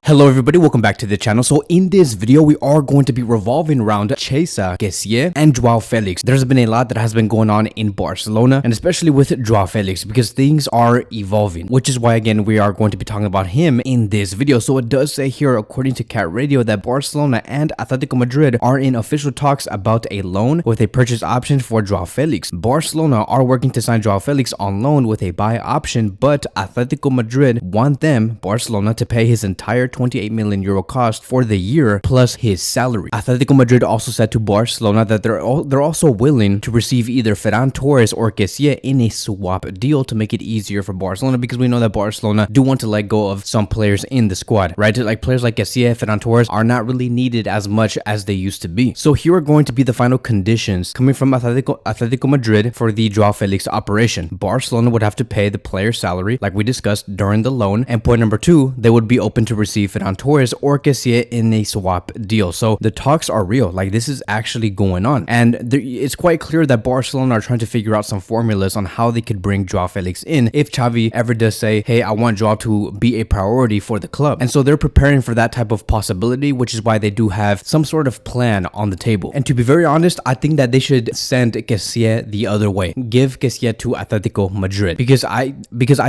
Hello everybody, welcome back to the channel. So in this video, we are going to be revolving around Chiesa, Kessie, and João Felix. There's been a lot that has been going on in Barcelona, and especially with João Felix, because things are evolving, which is why, again, we are going to be talking about him in this video. So it does say here, according to Cat Radio, that Barcelona and Atletico Madrid are in official talks about a loan with a purchase option for João Felix. Barcelona are working to sign João Felix on loan with a buy option, but Atletico Madrid want Barcelona, to pay his entire 28 million euro cost for the year plus his salary. Atletico Madrid also said to Barcelona that they're also willing to receive either Ferran Torres or Kessie in a swap deal to make it easier for Barcelona, because we know that Barcelona do want to let go of some players in the squad, right? Like players like Kessie, Ferran Torres are not really needed as much as they used to be. So here are going to be the final conditions coming from Atletico Madrid for the João Felix operation. Barcelona would have to pay the player's salary like we discussed during the loan, and point number two, they would be open to receive Ferran Torres or Kessie in a swap deal. So the talks are real. Like, this is actually going on, and it's quite clear that Barcelona are trying to figure out some formulas on how they could bring João Felix in if Xavi ever does say, hey, I want João to be a priority for the club. And so they're preparing for that type of possibility, which is why they do have some sort of plan on the table. And to be very honest, I think that they should send Kessie the other way. Give Kessie to Atletico Madrid, because I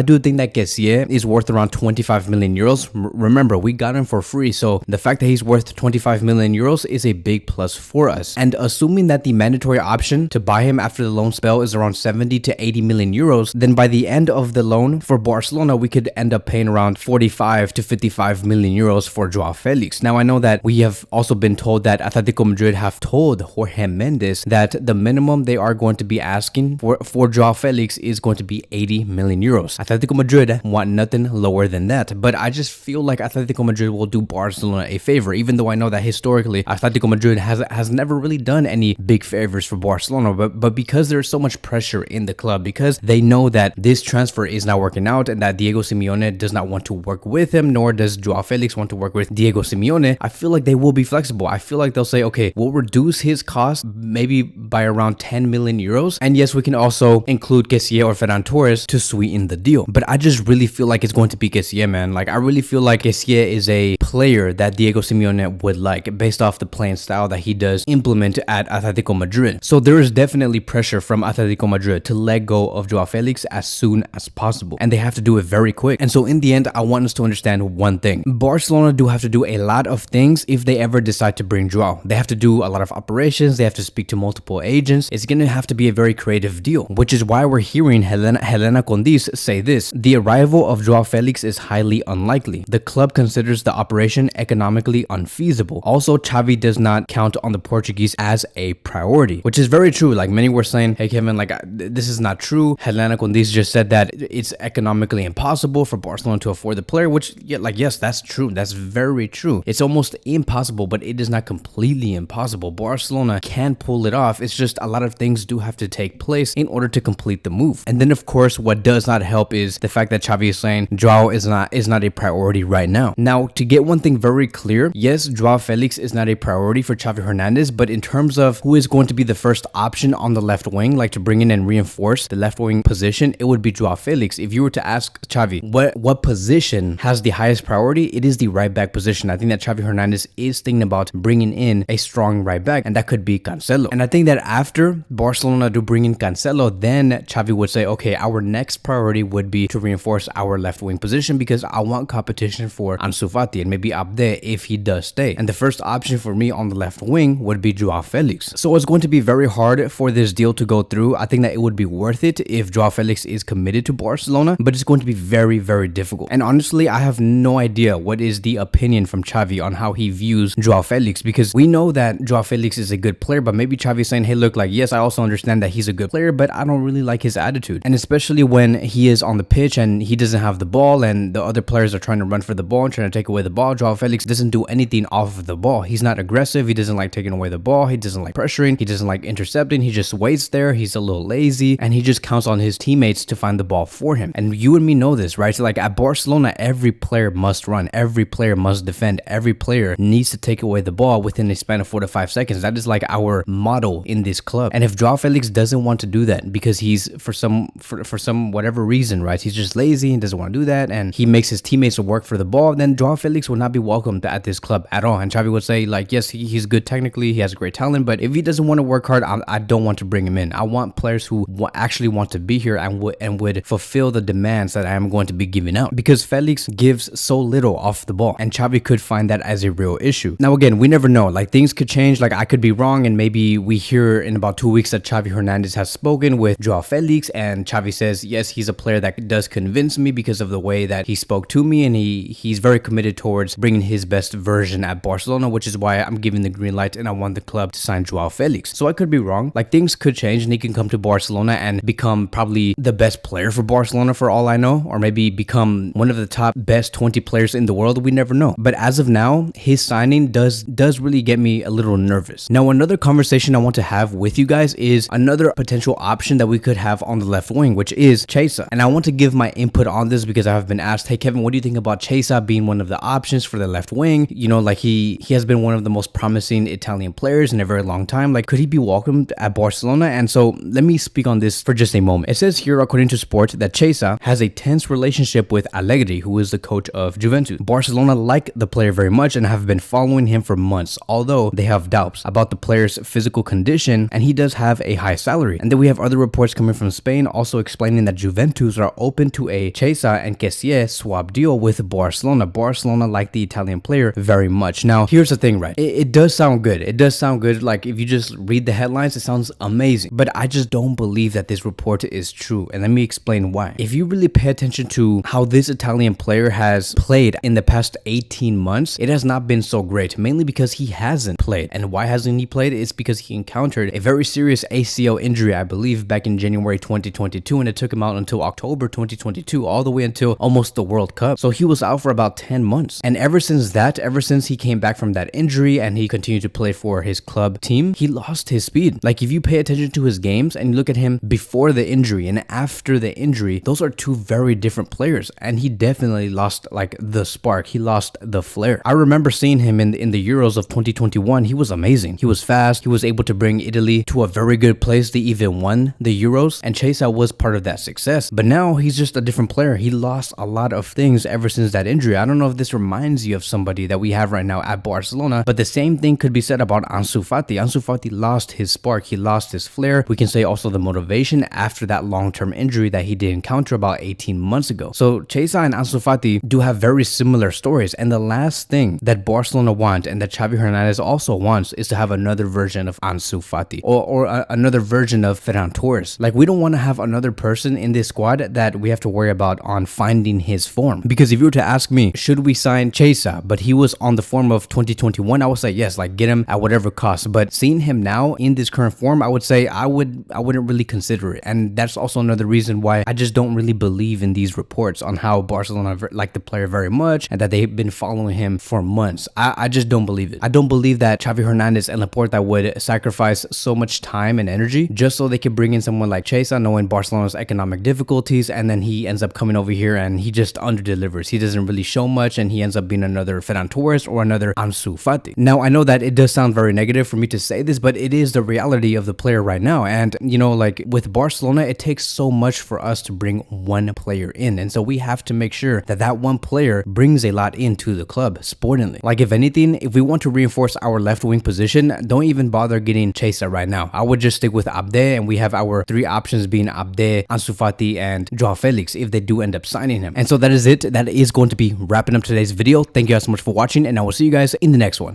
do think that Kessie is worth around 25 million euros. Remember, we got him for free, so the fact that he's worth 25 million euros is a big plus for us. And assuming that the mandatory option to buy him after the loan spell is around 70 to 80 million euros, then by the end of the loan for Barcelona, we could end up paying around 45 to 55 million euros for João Felix. Now, I know that we have also been told that Atletico Madrid have told Jorge Mendes that the minimum they are going to be asking for João Felix is going to be 80 million euros. Atletico Madrid want nothing lower than that, but I just feel like Atletico Madrid will do Barcelona a favor, even though I know that historically Atletico Madrid has never really done any big favors for Barcelona, but because there's so much pressure in the club, because they know that this transfer is not working out and that Diego Simeone does not want to work with him, nor does João Felix want to work with Diego Simeone, I feel like they will be flexible. I feel like they'll say, okay, we'll reduce his cost maybe by around 10 million euros, and yes, we can also include Kessie or Ferran Torres to sweeten the deal. But I just really feel like it's going to be Kessie, man. Like, I really feel like Kessie is a player that Diego Simeone would like, based off the playing style that he does implement at Atletico Madrid. So there is definitely pressure from Atletico Madrid to let go of João Felix as soon as possible, and they have to do it very quick. And so in the end, I want us to understand one thing. Barcelona do have to do a lot of things if they ever decide to bring João. They have to do a lot of operations, they have to speak to multiple agents. It's going to have to be a very creative deal, which is why we're hearing Helena Condis say this: the arrival of João Felix is highly unlikely. The club considers the operation economically unfeasible. Also, Xavi does not count on the Portuguese as a priority, which is very true. Like, many were saying, hey Kevin, like, this is not true. Helena Condis just said that it's economically impossible for Barcelona to afford the player, which, yeah, like, yes, that's true. That's very true. It's almost impossible, but it is not completely impossible. Barcelona can pull it off. It's just a lot of things do have to take place in order to complete the move. And then, of course, what does not help is the fact that Xavi is saying João is not a priority right now. Now, to get one thing very clear, yes, João Felix is not a priority for Xavi Hernandez, but in terms of who is going to be the first option on the left wing, like to bring in and reinforce the left wing position, it would be João Felix. If you were to ask Xavi what position has the highest priority, it is the right back position. I think that Xavi Hernandez is thinking about bringing in a strong right back, and that could be Cancelo. And I think that after Barcelona do bring in Cancelo, then Xavi would say, okay, our next priority would be to reinforce our left wing position, because I want competition for Ansu Fati and maybe Abde if he does stay. And the first option for me on the left wing would be João Felix. So it's going to be very hard for this deal to go through. I think that it would be worth it if João Felix is committed to Barcelona, but it's going to be very, very difficult. And honestly, I have no idea what is the opinion from Xavi on how he views João Felix, because we know that João Felix is a good player, but maybe Xavi is saying, hey, look, like, yes, I also understand that he's a good player, but I don't really like his attitude. And especially when he is on the pitch and he doesn't have the ball and the other players are trying to run for the ball and trying to take away the ball, João Felix doesn't do anything off of the ball. He's not aggressive. He doesn't like taking away the ball. He doesn't like pressuring. He doesn't like intercepting. He just waits there. He's a little lazy, and he just counts on his teammates to find the ball for him. And you and me know this, right? So, like, at Barcelona, every player must run. Every player must defend. Every player needs to take away the ball within a span of 4 to 5 seconds. That is like our motto in this club. And if João Felix doesn't want to do that because he's for some whatever reason, right? He's just lazy and doesn't want to do that, and he makes his teammates work for the ball, then then João Felix would not be welcomed at this club at all. And Xavi would say, like, yes, he's good technically, he has great talent, but if he doesn't want to work hard, I don't want to bring him in. I want players who actually want to be here and would fulfill the demands that I am going to be giving out, because Felix gives so little off the ball, and Xavi could find that as a real issue. Now again, we never know, like things could change, like I could be wrong, and maybe we hear in about 2 weeks that Xavi Hernandez has spoken with João Felix, and Xavi says, yes, he's a player that does convince me because of the way that he spoke to me, and he's very committed towards bringing his best version at Barcelona, which is why I'm giving the green light and I want the club to sign João Felix. So I could be wrong, like things could change and he can come to Barcelona and become probably the best player for Barcelona for all I know, or maybe become one of the top best 20 players in the world. We never know. But as of now, his signing does really get me a little nervous. Now another conversation I want to have with you guys is another potential option that we could have on the left wing, which is Chiesa. And I want to give my input on this because I have been asked, hey Kevin, what do you think about Chiesa being one of the options for the left wing? You know, like he has been one of the most promising Italian players in a very long time. Like, could he be welcomed at Barcelona? And so let me speak on this for just a moment. It says here, according to Sport, that Chiesa has a tense relationship with Allegri, who is the coach of Juventus. Barcelona like the player very much and have been following him for months, although they have doubts about the player's physical condition, and he does have a high salary. And then we have other reports coming from Spain also explaining that Juventus are open to a Chiesa and Kessie swap deal with Barcelona. Barcelona like the Italian player very much. Now, here's the thing, right? It does sound good. It does sound good. Like, if you just read the headlines, it sounds amazing. But I just don't believe that this report is true. And let me explain why. If you really pay attention to how this Italian player has played in the past 18 months, it has not been so great, mainly because he hasn't played. And why hasn't he played? It's because he encountered a very serious ACL injury, I believe, back in January 2022, and it took him out until October 2022, all the way until almost the World Cup. So he was out for about 10 months. And ever since he came back from that injury and he continued to play for his club team, he lost his speed. Like, if you pay attention to his games and you look at him before the injury and after the injury, those are two very different players, and he definitely lost like the spark. He lost the flair. I remember seeing him in the Euros of 2021. He was amazing. He was fast. He was able to bring Italy to a very good place. They even won the Euros, and Chiesa was part of that success. But now he's just a different player. He lost a lot of things ever since that injury. I don't know if this reminds you of somebody that we have right now at Barcelona, but the same thing could be said about Ansu Fati. Ansu Fati lost his spark. He lost his flair. We can say also the motivation after that long-term injury that he did encounter about 18 months ago. So Chiesa and Ansu Fati do have very similar stories, and the last thing that Barcelona want and that Xavi Hernandez also wants is to have another version of Ansu Fati or another version of Ferran Torres. Like, we don't want to have another person in this squad that we have to worry about on finding his form. Because if you were to ask me, should we sign Chiesa, but he was on the form of 2021, I would say yes, like get him at whatever cost. But seeing him now in this current form, I would say I wouldn't really consider it. And that's also another reason why I just don't really believe in these reports on how Barcelona like the player very much and that they've been following him for months. I just don't believe it. I don't believe that Xavi Hernandez and Laporta would sacrifice so much time and energy just so they could bring in someone like Chiesa, knowing Barcelona's economic difficulties, and then he ends up coming over here and he just underdelivers. He doesn't really show much, and he ends up being another Ferran Torres or another Ansu Fati. Now, I know that it does sound very negative for me to say this, but it is the reality of the player right now. And, you know, like with Barcelona, it takes so much for us to bring one player in. And so we have to make sure that that one player brings a lot into the club, sportingly. Like, if anything, if we want to reinforce our left wing position, don't even bother getting Chiesa right now. I would just stick with Abde, and we have our three options being Abde, Ansu Fati, and João Felix if they do end up signing him. And so that is it. That is going to be wrapping up today's video. Thank you guys so much for watching, and I will see you guys in the next one.